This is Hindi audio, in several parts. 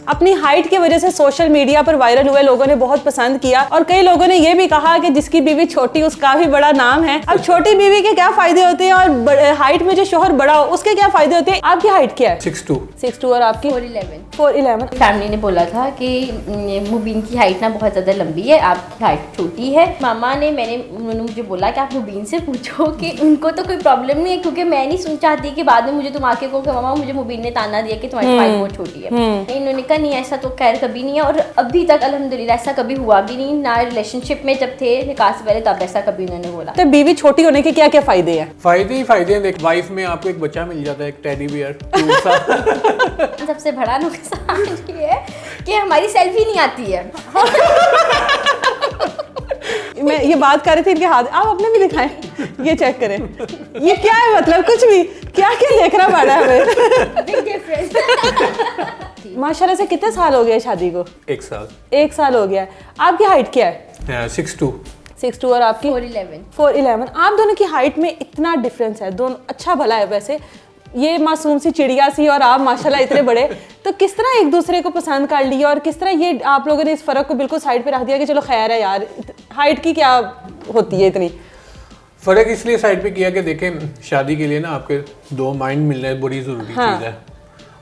अपनी हाइट की वजह से सोशल मीडिया पर वायरल हुए, लोगों ने बहुत पसंद किया और कई लोगों ने ये भी कहा कि जिसकी बीवी छोटी उसका भी बड़ा नाम है। अब छोटी बीवी के क्या फायदे होते हैं और हाइट में जो शोहर बड़ा हो उसके क्या फायदे होते हैं? आपकी हाइट क्या है? 6'2" और आपकी 4'11". फैमिली ने बोला था कि मुबीन की हाइट ना बहुत ज़्यादा लंबी है, आपकी हाइट छोटी है। मामा ने उन्होंने मुझे बोला कि आप मुबीन से पूछो कि उनको तो कोई प्रॉब्लम नहीं है, क्योंकि मैं नहीं सुन चाहती कि बाद में मुझे तुम आके कहो कि मामा मुझे मुबीन ने ताना दिया कि तुम्हारी हाइट बहुत छोटी है। इन्होंने कहा नहीं, ऐसा तो खैर कभी नहीं है और अभी तक अल्हम्दुलिल्लाह ऐसा कभी हुआ भी नहीं, ना रिलेशनशिप में जब थे निकाह से पहले तब ऐसा कभी उन्होंने बोला। तो बीवी छोटी होने के क्या क्या फायदे हैं? फायदे ही फायदे हैं। देख, वाइफ में आपको एक बच्चा मिल जाता है, एक टेडी बियर। सबसे बड़ा नुकसान ये है कि हमारी सेल्फी नहीं आती है। मैं ये बात कर रही थी, इनके हाथ आप अपने भी दिखाएं, ये चेक करें, ये क्या है? मतलब कुछ भी क्या क्या देखना पड़ा है हमें। माशाल्लाह से कितने साल हो गए शादी को? 1 साल। 1 साल हो गया है। आपकी हाइट क्या है? 6'2". और आपकी 4'11". आप दोनों की हाइट में इतना डिफरेंस है, दोनों अच्छा भला है वैसे, ये मासूम सी चिड़िया सी और आप माशाल्लाह इतने बड़े, तो किस तरह एक दूसरे को पसंद कर लिया और किस तरह ये आप लोगों ने इस फर्क को बिल्कुल साइड पे रख दिया कि चलो खैर है यार, हाइट की क्या होती है इतनी? फर्क इसलिए साइड पे किया कि देखें, शादी के लिए ना आपके 2 माइंड मिलना बड़ी जरूरी चीज़ है।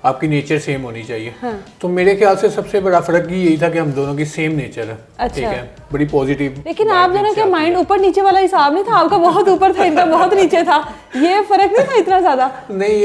आपकी नेचर सेम होनी चाहिए। तो मेरे ख्याल से सबसे बड़ा फर्क यही था कि हम दोनों की सेम नेचर है। अच्छा। ठीक है, बड़ी पॉजिटिव। लेकिन आप दोनों के माइंड ऊपर नीचे वाला हिसाब नहीं था, आपका बहुत ऊपर था, इनका बहुत नीचे था, ये फर्क नहीं था इतना ज्यादा? नहीं,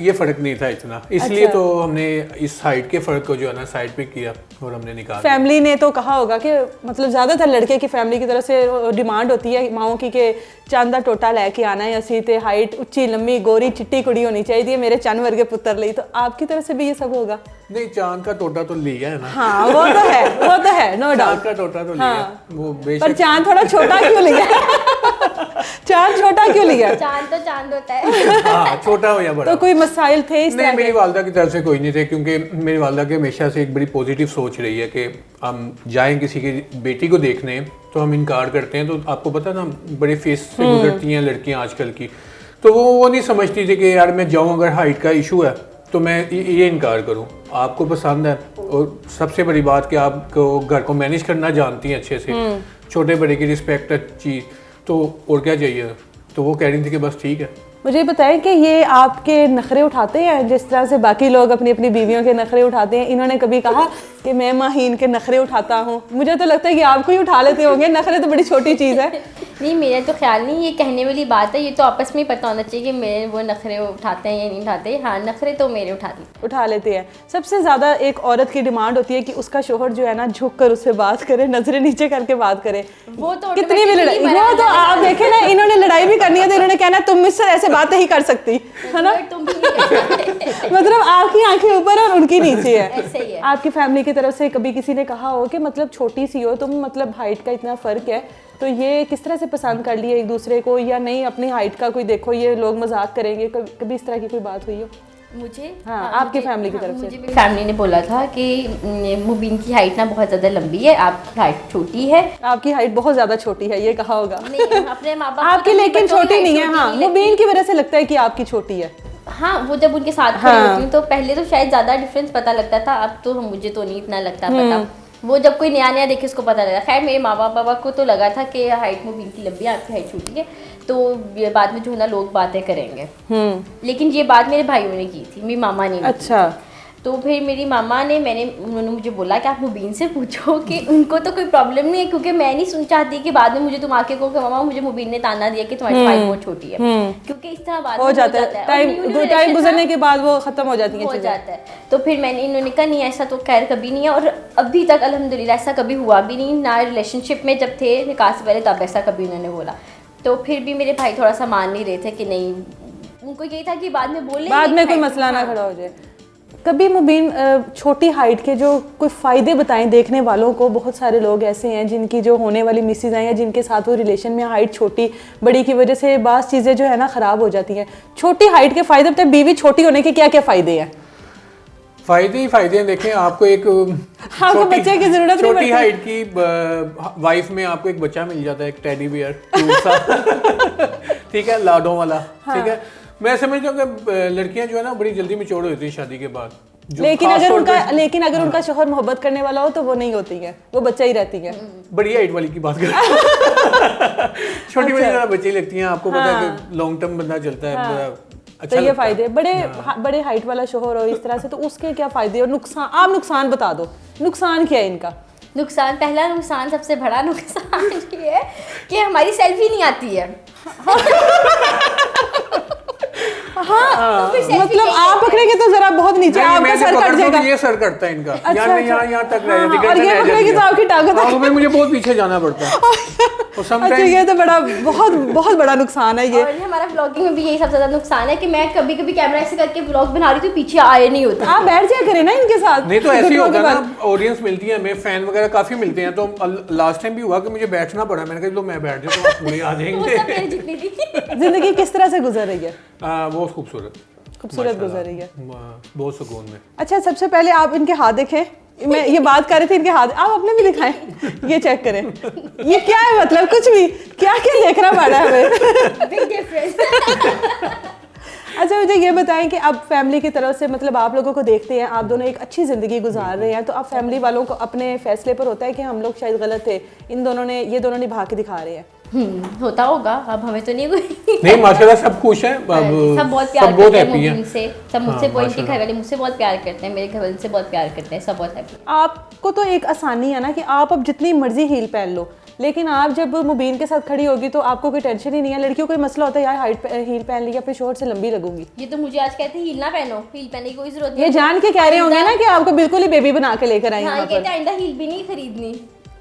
ये फर्क नहीं था इतना, इसलिए अच्छा। तो हमने इस हाइट के फर्क को जो है ना साइड पे किया और हमने निकाला। फैमिली ने तो कहा होगा कि मतलब ज्यादातर लड़के की फैमिली की तरफ से डिमांड होती है माओ की कि चांदा टोटा लेके आना है, असी ते हाइट उच्ची लंबी गोरी चिट्टी कुड़ी होनी चाहिए मेरे चंद वर्गे पुत्र ਲਈ। तो आपकी तरफ से भी ये सब होगा? नहीं, चांद का टोटा तो लिया है ना। हाँ वो तो है नो डाउट। चांद का टोटा तो लिया वो पर चांद थोड़ा छोटा क्यों लिया? चांद छोटा क्यों लिया? चांद तो चांद होता है। हाँ, छोटा हो या बड़ा। तो कोई मसाइल थे इस तरह? नहीं, मेरी वालदा की तरफ से कोई नहीं थे, क्योंकि मेरी वालदा की हमेशा से एक बड़ी पॉजिटिव सोच रही है कि हम जाएं किसी की बेटी को देखने तो हम इनकार करते हैं। तो आपको पता ना, बड़े फेस से गुजरती हैं लड़कियां आजकल की, तो वो नहीं समझती थी कि यार मैं जाऊं, अगर हाइट का इशू है तो मैं ये इनकार करूं। आपको पसंद है और सबसे बड़ी बात कि आपको घर को मैनेज करना जानती हैं अच्छे से, छोटे बड़े की रिस्पेक्ट चीज़, तो और क्या चाहिए? तो वो कह रही थी कि बस ठीक है। मुझे बताएं कि ये आपके नखरे उठाते हैं जिस तरह से बाकी लोग अपनी अपनी बीवियों के नखरे उठाते हैं? इन्होंने कभी कहा कि मैं माहीन के नखरे उठाता हूँ? मुझे तो लगता है कि आपको ही उठा लेते होंगे, नखरे तो बड़ी छोटी चीज़ है। नहीं, मेरा तो ख्याल नहीं, ये कहने वाली बात है, ये तो आपस में ही पता होना चाहिए कि मेरे वो नखरे उठाते हैं या नहीं उठाते। हाँ, नखरे तो मेरे उठा लेते हैं। सबसे ज़्यादा एक औरत की डिमांड होती है कि उसका शोहर जो है ना झुक कर उससे बात करे, नजरें नीचे करके बात करे। वो तो कितनी भी लड़ाई, वो तो आप देखे ना, इन्होंने लड़ाई भी करनी है तो इन्होंने कहना तुम मुझसे ऐसे बात नहीं कर सकती, है ना? मतलब आपकी आंखें ऊपर और उनकी नीचे है। ऐसे ही है। आपकी फैमिली की तरफ से कभी किसी ने कहा हो कि मतलब छोटी सी हो तुम, मतलब हाइट का इतना फर्क है, तो ये किस तरह से पसंद कर लिए एक दूसरे को, या नहीं अपनी हाइट का कोई देखो ये लोग मजाक करेंगे, कभी इस तरह की कोई बात हुई हो? मुझे आपकी फैमिली की तरफ से? मुझे फैमिली ने बोला था कि मुबीन की हाइट ना बहुत ज़्यादा लंबी है, आपकी हाइट छोटी है। आपकी हाइट बहुत ज़्यादा छोटी है ये कहा होगा? नहीं, अपने माँ बाप आपकी लेकिन छोटी नहीं है। हाँ, मुबीन की वजह से लगता है कि आपकी छोटी है। हाँ, वो जब उनके साथ खड़ी होती हूँ तो पहले तो शायद ज़्यादा डिफरेंस पता लगता था, अब तो मुझे तो नहीं इतना लगता पता। वो जब कोई नया नया देखे उसको पता लगा। खैर मेरे माँ बाबा को तो लगा था कि हाइट मुबीन की लंबी है, आपकी हाइट छोटी है, तो ये बाद में जो है ना लोग बातें करेंगे। लेकिन ये बात मेरे भाइयों ने की थी, मेरी मामा ने। अच्छा। तो फिर मेरी मामा ने उन्होंने मुझे बोला कि आप मुबीन से पूछो कि उनको तो कोई प्रॉब्लम नहीं है, क्योंकि मैं नहीं सुन चाहती कि बाद में मुझे तुम आके कहो कि मामा मुझे मुबीन ने ताना दिया कि तुम्हारी हाइट बहुत छोटी है, क्योंकि इस तरह बात हो जाता है। टाइम गुजरने के बाद वो खत्म हो जाती है, हो जाता है। तो फिर इन्होंने कहा नहीं, ऐसा तो खैर कभी नहीं है और अभी तक अल्हम्दुलिल्लाह ऐसा कभी हुआ भी नहीं, ना रिलेशनशिप में जब थे निकाह से पहले तब ऐसा कभी उन्होंने बोला। तो फिर भी मेरे भाई थोड़ा सा मान नहीं रहे थे कि नहीं, उनको यही था कि बाद में बोले, बाद में कोई मसला ना खड़ा हो जाए। कभी मुबीन छोटी हाइट के जो कोई फ़ायदे बताएं देखने वालों को? बहुत सारे लोग ऐसे हैं जिनकी जो होने वाली मिसेज हैं या जिनके साथ वो रिलेशन में हाइट छोटी बड़ी की वजह से बास चीज़ें जो है ना ख़राब हो जाती हैं। छोटी हाइट के फ़ायदे बताएं, बीवी छोटी होने के क्या क्या फ़ायदे हैं? फायदे ही फायदे हैं। देखें, आपको एक बच्चे की जरूरत नहीं, छोटी हाइट की वाइफ में आपको एक बच्चा मिल जाता है, एक टेडी बियर ठीक है, लाडों वाला। ठीक है, मैं समझता हूँ कि लड़कियां जो है ना बड़ी जल्दी मैच्योर होती हैं शादी के बाद। लेकिन अगर उनका शौहर मोहब्बत करने वाला हो तो वो नहीं होती है, वो बच्चा ही रहती है। बड़ी हाइट वाली की बात कर छोटी बड़ी ज़रा बच्ची लगती हैं, आपको पता है कि लॉन्ग टर्म बंदा चलता है। अच्छा तो ये फायदे बड़े हाइट वाला शौहर हो इस तरह से, तो उसके क्या फायदे और नुकसान, आप नुकसान बता दो, नुकसान क्या है इनका? नुकसान, पहला नुकसान, सबसे बड़ा नुकसान ये है कि हमारी सेल्फी नहीं आती है। हाँ, मतलब आप पकड़ेंगे तो जरा बहुत नीचे आपका सर कट जाएगा। ये सर कटता है इनका, अच्छा, यहाँ तक रह जाती है, और ये पकड़ेगी तो आपकी ताकत, मुझे बहुत पीछे जाना पड़ता है। अच्छा, ये तो बहुत बड़ा नुकसान है ये। और हमारा व्लॉगिंग में भी यही सबसे ज्यादा नुकसान है कि मैं कभी कभी कैमरा ऐसे करके व्लॉग बना रही थी, पीछे आए नहीं होता। आप बैठ जाया करें ना इनके साथ। नहीं तो ऐसे ही होगा ना, ऑडियंस मिलती है हमें, फैन वगैरह काफी मिलते हैं, तो लास्ट टाइम भी हुआ कि मुझे बैठना पड़ा, मैंने कहा लो मैं बैठ जाऊँ तो आप पूरे आ जाएंगे। जिंदगी किस तरह से गुजर रही है? बहुत खूबसूरत गुजर रही है, बहुत सुकून में। अच्छा, सबसे पहले आप इनके हाथ देखें, मैं ये बात कर रही थी इनके हाथ, आप अपने भी दिखाएं, ये चेक करें, ये क्या है, मतलब कुछ भी क्या देखना पड़ा है हमें। Big difference. अच्छा, मुझे ये बताएं कि अब फैमिली की तरफ से, मतलब आप लोगों को देखते हैं, आप दोनों एक अच्छी ज़िंदगी गुजार रहे हैं, तो अब फैमिली वालों को अपने फैसले पर होता है कि हम लोग शायद गलत थे, ये दोनों निभा के दिखा रहे हैं। होता होगा, अब हमें तो नहीं कोई। नहीं, माशाल्लाह सब खुश हैं, सब बहुत प्यार करते हैं मुझसे, सब मुझसे, इनके घर वाले मुझसे बहुत प्यार करते हैं, मेरे घर वाले से बहुत प्यार करते हैं, सब बहुत हैप्पी। आपको तो एक आसानी है ना कि आप अब जितनी मर्जी हील पहन लो, लेकिन आप जब मुबीन के साथ खड़ी होगी तो आपको कोई टेंशन ही नहीं है। लड़कियों को कोई मसला होता है, यार हील पहन ली, अपने शोहर से लंबी लगूंगी। ये तो मुझे आज कहते हैं हील ना पहनो, हील पहनने की कोई जरूरत नहीं। ये जान के कह रहे होंगे ना कि आपको बिल्कुल ही बेबी बना के लेकर आई हैं। हाँ, कहते हैं आइंदा हील भी नहीं खरीदनी।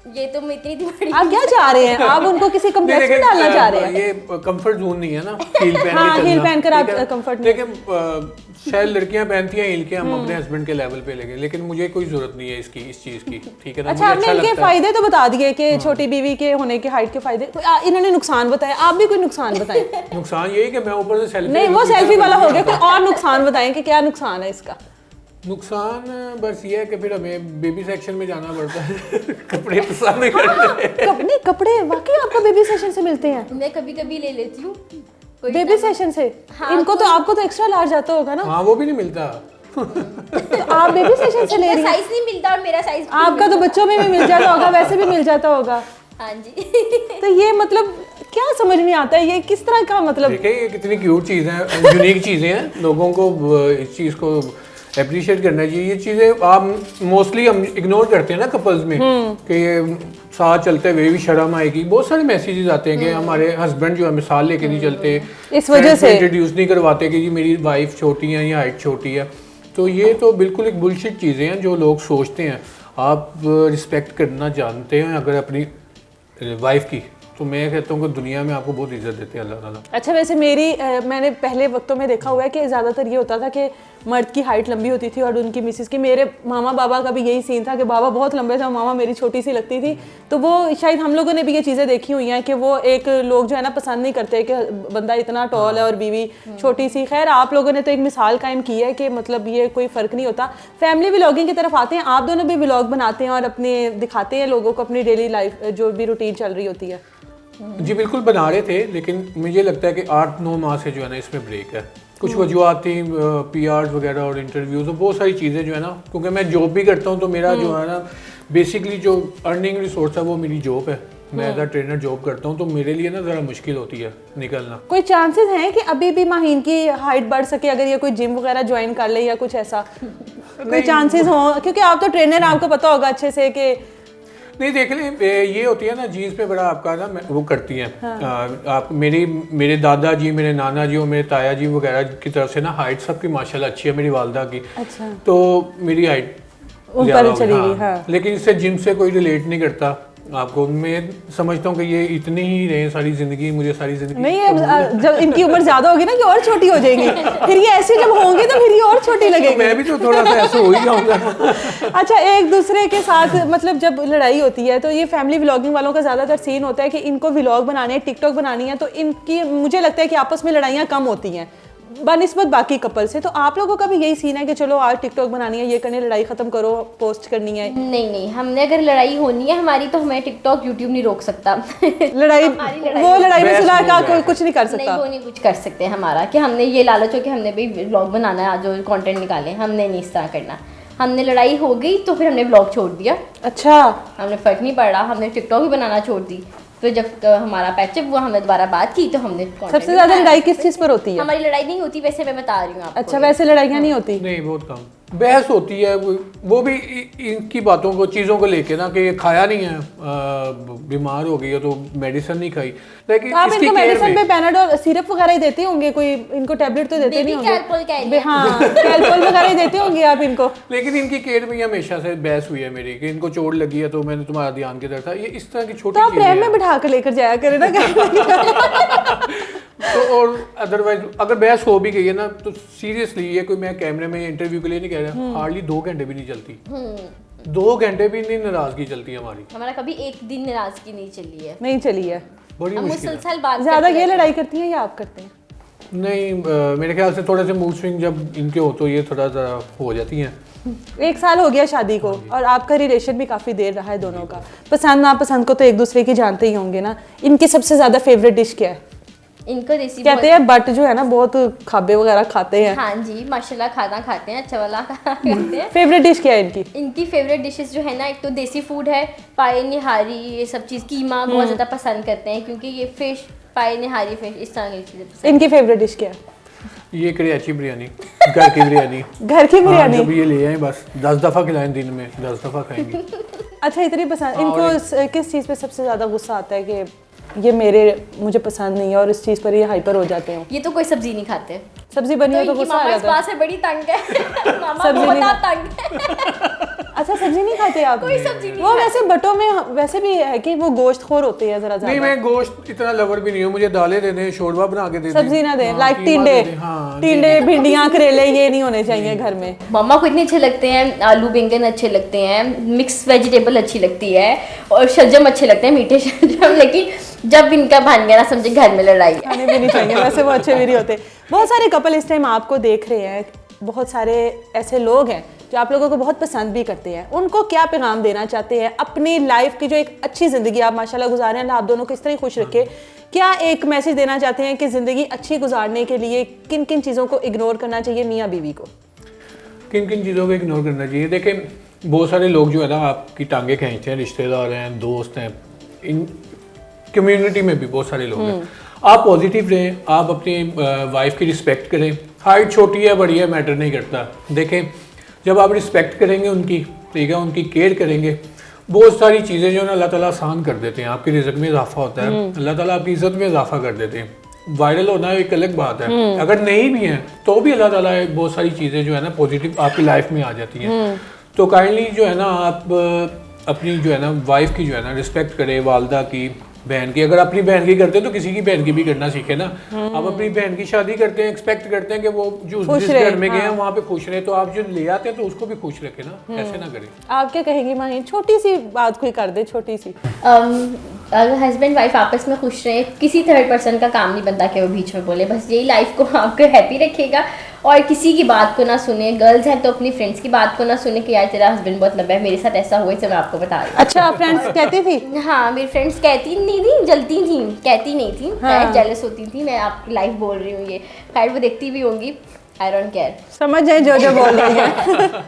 ये तो मैं इतनी बड़ी। आप क्या चाह रहे हैं? आप उनको किसी कम्प्लेक्स में डालना चाह रहे हैं? ये कंफर्ट जोन नहीं है ना, हील पहन हाँ, के हील पहनकर आप कंफर्ट नहीं। देखिए शायद लड़कियां पहनती हैं हील के, हम अपने हस्बैंड के लेवल पे लेंगे, लेकिन मुझे कोई जरूरत नहीं है इस चीज की, ठीक है ना। अच्छा, आपने इनके फायदे तो बता दिए कि छोटी बीवी के होने के हाइट के फायदे, इन्होंने नुकसान बताया, आप भी कोई नुकसान बताएं। नुकसान यही कि मैं ऊपर से सेल्फी, नहीं वो सेल्फी वाला हो गया, कोई और नुकसान बताएं कि क्या नुकसान है इसका? नुकसान बस ये है कि फिर हमें बेबी सेक्शन में जाना पड़ता है। कपड़े पसंद नहीं करते। कपड़े वाकई आपको बेबी सेक्शन से मिलते हैं? मैं कभी कभी ले लेती हूँ बेबी सेक्शन से। हाँ, इनको तो आपको तो एक्स्ट्रा लार्ज आता होगा ना? हाँ, वो भी नहीं मिलता। तो आप बेबी सेक्शन से ले रही हैं? साइज नहीं मिलता और मेरा साइज आपका तो बच्चों में भी मिल जाता होगा, वैसे भी मिल जाता होगा। हाँ जी। तो ये मतलब क्या समझ नहीं आता है, ये किस तरह का, मतलब देखिए ये कितनी क्यूट चीज़ है, यूनिक चीज़ें हैं, लोगों को इस चीज़ को अप्रिशिएट करना चाहिए। ये चीज़ें आप मोस्टली हम इग्नोर करते हैं ना कपल्स में, कि ये साथ चलते हुए भी शर्म आएगी। बहुत सारे मैसेजेस आते हैं कि हमारे हस्बैंड जो है मिसाल लेके नहीं चलते, इस वजह से इंट्रोड्यूस नहीं करवाते कि जी मेरी वाइफ छोटी है या हाइट छोटी है। तो ये तो बिल्कुल एक बुलशिट चीज़ें हैं जो लोग सोचते हैं। आप रिस्पेक्ट करना जानते हैं अगर अपनी वाइफ की, तो मैं कहता हूँ कि दुनिया में आपको बहुत इज्जत देते हैं अल्लाह ताला। अच्छा, वैसे मैंने पहले वक्तों में देखा हुआ है कि ज़्यादातर ये होता था कि मर्द की हाइट लंबी होती थी और उनकी मिसेस की, मेरे मामा बाबा का भी यही सीन था कि बाबा बहुत लंबे थे, मामा मेरी छोटी सी लगती थी। तो वो शायद हम लोगों ने भी ये चीज़ें देखी हुई हैं कि वो एक लोग जो है ना पसंद नहीं करते कि बंदा इतना टॉल है और बीवी छोटी सी। खैर, आप लोगों ने तो एक मिसाल कायम की है कि मतलब ये कोई फ़र्क नहीं होता। फैमिली व्लॉगिंग की तरफ आते हैं, आप दोनों भी व्लॉग बनाते हैं और अपने दिखाते हैं लोगों को अपनी डेली लाइफ जो भी रूटीन चल रही होती है। जी बिल्कुल बना रहे थे, लेकिन मुझे लगता है कि 8-9 माह से जो है ना इसमें ब्रेक है। कुछ वजूहत थी, पीआर वगैरह और इंटरव्यूज़ और बहुत सारी चीज़ें जो है ना, क्योंकि मैं जॉब भी करता हूँ तो मेरा जो है ना बेसिकली जो अर्निंग रिसोर्स है वो मेरी जॉब है। मैं एज अ ट्रेनर जॉब करता हूँ, तो मेरे लिए ना ज़रा मुश्किल होती है निकलना। कोई चांसेस हैं कि अभी भी माहीन की हाइट बढ़ सके अगर ये कोई जिम वगैरह ज्वाइन कर ले या कुछ ऐसा? कोई चांसेस हो? क्योंकि आप तो ट्रेनर, आपको पता होगा अच्छे से कि नहीं। देख लें, ये होती है ना जीन्स पे बड़ा आपका ना वो करती हैं। हाँ। आप मेरे दादाजी, मेरे नाना जी और मेरे ताया जी वगैरह की तरफ से ना हाइट सबकी माशाल्लाह अच्छी है, मेरी वालदा की। अच्छा। तो मेरी हाइट ऊपर चली गई। हाँ। लेकिन इससे जिम से कोई रिलेट नहीं करता आपको। मैं समझता हूँ कि ये इतने ही रहे सारी जिंदगी, मुझे सारी जिंदगी नहीं है। जब इनकी उम्र ज्यादा होगी ना कि और छोटी हो जाएंगी, फिर ये ऐसे जब होंगे तो फिर ये और छोटी लगेगी। तो मैं भी तो थोड़ा सा ऐसा हो ही जाऊंगा। अच्छा, एक दूसरे के साथ मतलब जब लड़ाई होती है तो ये फैमिली व्लॉगिंग वालों का ज्यादातर सीन होता है कि इनको व्लॉग बनाने हैं, टिकटॉक बनानी है, तो इनकी मुझे लगता है कि आपस में लड़ाइयाँ कम होती हैं। बनिस्बत बाकी कपल से। तो आप लोगों का भी यही सीन है कि चलो आज टिकटॉक बनानी है, ये करनी है, लड़ाई खत्म करो, पोस्ट करनी है? नहीं, हमने अगर लड़ाई होनी है हमारी तो हमें टिकटॉक यूट्यूब नहीं रोक सकता। लड़ाई वो लड़ाई में सुलह का कोई कुछ नहीं कर सकता। नहीं, वो नहीं कुछ कर सकते हमारा कि हमने ये लालच हो कि हमने भी ब्लॉग बनाना है, आज जो कंटेंट निकाले, हमने नहीं इस तरह करना। हमने लड़ाई हो गई तो फिर हमने ब्लॉग छोड़ दिया। अच्छा, हमने फ़र्क नहीं पड़ा, हमने टिकटॉक भी बनाना छोड़ दी। फिर जब हमारा पैचअप हुआ, हमने दोबारा बात की तो हमने सबसे ज्यादा लड़ाई किस चीज पर होती है? हमारी लड़ाई नहीं होती, वैसे मैं बता रही हूँ आपको। अच्छा, वैसे लड़ाइयाँ नहीं होती? नहीं, बहुत कम बहस होती है, वो भी इनकी बातों को, चीज़ों को लेके ना, कि ये खाया नहीं है, बीमार हो गई है तो मेडिसिन नहीं खाई, लेकिन आप इसकी इनको केयर मेडिसिन पे में पैनाडोल सिरप वगैरह ही देते होंगे, कोई इनको टैबलेट तो देते नहीं होंगे? कैलपोल कह रही है। हाँ, कैलपोल वगैरह ही देते होंगे आप इनको। लेकिन इनकी केयर में हमेशा से बहस हुई है मेरी कि इनको चोट लगी है तो मैंने तुम्हारा ध्यान किधर था, ये इस तरह की छोटी तो आप चीजें प्रेम में हैं। बिठा कर लेकर जाया करें ना। तो और अदरवाइज अगर बहस हो भी गई है ना तो सीरियसली, ये कोई मैं कैमरे में इंटरव्यू के लिए नहीं कह रहा, हार्डली 2 घंटे भी नहीं चलती। 2 घंटे भी नहीं नाराजगी चलती हमारी। हमारा कभी एक दिन नाराजगी नहीं चली है, नहीं चली है। बड़ी हम मुश्किल है। मुसलसल बात ज्यादा करते ये रहते हैं। लड़ाई करती हैं या आप करते हैं? नहीं, मेरे ख्याल से थोड़े से मूड स्विंग जब इनके हो तो ये थोड़ा सा हो जाती हैं। 1 साल हो गया शादी को और आपका रिलेशन भी काफी देर रहा है दोनों का। पसंद नापसंद को तो एक दूसरे की जानते ही होंगे ना। इनकी सबसे ज्यादा फेवरेट डिश क्या है? इनको देसी कहते हैं बट जो है ना बहुत खाबे वगैरह खाते हैं। हाँ जी, माशाल्लाह खाना खाते हैं, अच्छा वाला खाना खाते हैं। फेवरेट डिश क्या है इनकी? इनकी फेवरेट डिशेस जो है ना, एक तो देसी फूड है, पाए निहारी, ये सब चीज़, कीमा बहुत ज़्यादा पसंद करते हैं क्योंकि ये फिश, पाए निहारी फिश, इस तरह की चीज़ें पसंद। इनकी फेवरेट डिश क्या है? ये कराची बिरयानी, घर की बिरयानी। घर की बिरयानी? जब ये ले आए बस 10 दफ़ा खिलाएं दिन में, 10 दफ़ा खाएंगे। अच्छा, इतनी पसंद। इनको किस चीज़ पे सबसे ज़्यादा गुस्सा आता है कि ये मुझे पसंद नहीं है और इस चीज़ पर ये हाइपर हो जाते हैं? ये तो कोई सब्जी नहीं खाते, सब्जी बनी तो हो तो इनकी गुस्सा आ मामा इस जाता है। बात से बड़ी तंग है। मामा सब्जी बहुत नहीं तंग है। अच्छा, सब्जी नहीं खाते आप? कोई सब्जी नहीं वो वैसे बटों में वैसे भी है कि वो गोश्त खोर होते हैं जरा नहीं, ज्यादा। मैं गोश्त इतना लवर भी नहीं हूँ, मुझे दालें दे दें, शोरबा बना के दे दें, सब्जी ना दें, हाँ, लाइक कीमा टिंडे, दे दें, हाँ, टिंडे, भिंडियाँ, करेले, ये नहीं होने चाहिए घर में। मामा को इतने अच्छे लगते हैं, आलू बैंगन अच्छे लगते हैं, मिक्स वेजिटेबल अच्छी लगती है और शलजम अच्छे लगते हैं, मीठे शलजम। लेकिन जब इनका बन गया ना, समझे घर में लड़ाई है। खाने भी नहीं चाहिए, वैसे वो अच्छे भी नहीं होते। बहुत सारे कपल इस टाइम आपको देख रहे हैं, बहुत सारे ऐसे लोग हैं जो आप लोगों को बहुत पसंद भी करते हैं। उनको क्या पैगाम देना चाहते हैं अपनी लाइफ की, जो एक अच्छी ज़िंदगी आप माशाल्लाह गुजारें, अल्लाह आप दोनों को इस तरह खुश रखे, क्या एक मैसेज देना चाहते हैं कि ज़िंदगी अच्छी गुजारने के लिए किन किन चीज़ों को इग्नोर करना चाहिए मियाँ बीवी को? किन किन चीज़ों को इग्नोर करना चाहिए? देखें, बहुत सारे लोग जो है ना आपकी टांगे खींचते हैं, रिश्तेदार हैं, दोस्त हैं, इन कम्युनिटी में भी बहुत सारे लोग हैं। आप पॉजिटिव रहें, आप अपनी वाइफ की रिस्पेक्ट करें। हाइट छोटी है बड़ी है मैटर नहीं करता। देखें, जब आप रिस्पेक्ट करेंगे उनकी, ठीक है, उनकी केयर करेंगे, बहुत सारी चीज़ें जो है ना अल्लाह ताला आसान कर देते हैं। आपकी रिज़्क में इजाफा होता है, अल्लाह ताला आपकी इज़्ज़त में इजाफा कर देते हैं। वायरल होना एक अलग बात है, अगर नहीं भी है तो भी अल्लाह ताला बहुत सारी चीज़ें जो है ना पॉजिटिव आपकी लाइफ में आ जाती हैं। तो काइंडली जो है ना आप अपनी जो है ना वाइफ की जो है ना रिस्पेक्ट करें, वालदा की, बहन की। अगर अपनी बहन की करते हैं तो किसी की बहन की भी करना सीखे ना। आप अपनी बहन की शादी करते हैं, एक्सपेक्ट करते हैं कि वो जो जिस घर में गए हैं वहाँ पे खुश रहे, तो आप जो ले आते हैं तो उसको भी खुश रखें ना, ऐसे ना करें। आप क्या कहेंगी माही? छोटी सी बात कोई कर दे, छोटी सी। अगर हस्बैंड वाइफ आपस में खुश रहे, किसी थर्ड पर्सन का काम नहीं बनता कि वो बीच में बोले, बस यही लाइफ को आपको हैप्पी रखेगा। और किसी की बात को ना सुने, गर्ल्स हैं तो अपनी फ्रेंड्स की बात को ना सुने कि यार तेरा हस्बैंड बहुत लंबा है, मेरे साथ ऐसा हुआ, इसे मैं आपको बता रही हूँ। अच्छा, फ्रेंड्स कहती थी? हाँ, मेरी फ्रेंड्स कहती नहीं थी, जलती थी, कहती नहीं थी, हाँ। जेलस होती थी, मैं आपकी लाइफ बोल रही हूँ ये, खैर वो देखती भी होंगी, आई डोंट केयर, समझ जाए जो जो बोल रही है।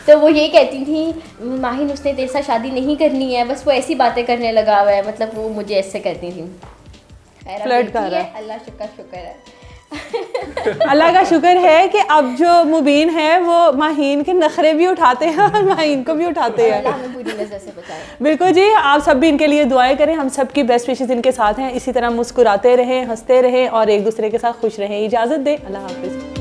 तो वो ये कहती थी माहिन उसने तेरे साथ शादी नहीं करनी है, बस वो ऐसी बातें करने लगा हुआ है, मतलब वो मुझे ऐसे करती थी। फ्लर्ट कर रहा है। अल्लाह का शुक्र है। अल्लाह का शुक्र है कि अब जो मुबीन है वो माहीन के नखरे भी उठाते हैं और माहीन को भी उठाते हैं। अल्लाह हमें बुरी नज़र से बचाए। बिल्कुल जी, आप सब भी इनके लिए दुआएं करें, हम सब की बेस्ट विशेस इनके साथ हैं। इसी तरह मुस्कुराते रहें, हंसते रहें और एक दूसरे के साथ खुश रहें। इजाज़त दें, अल्लाह हाफिज़।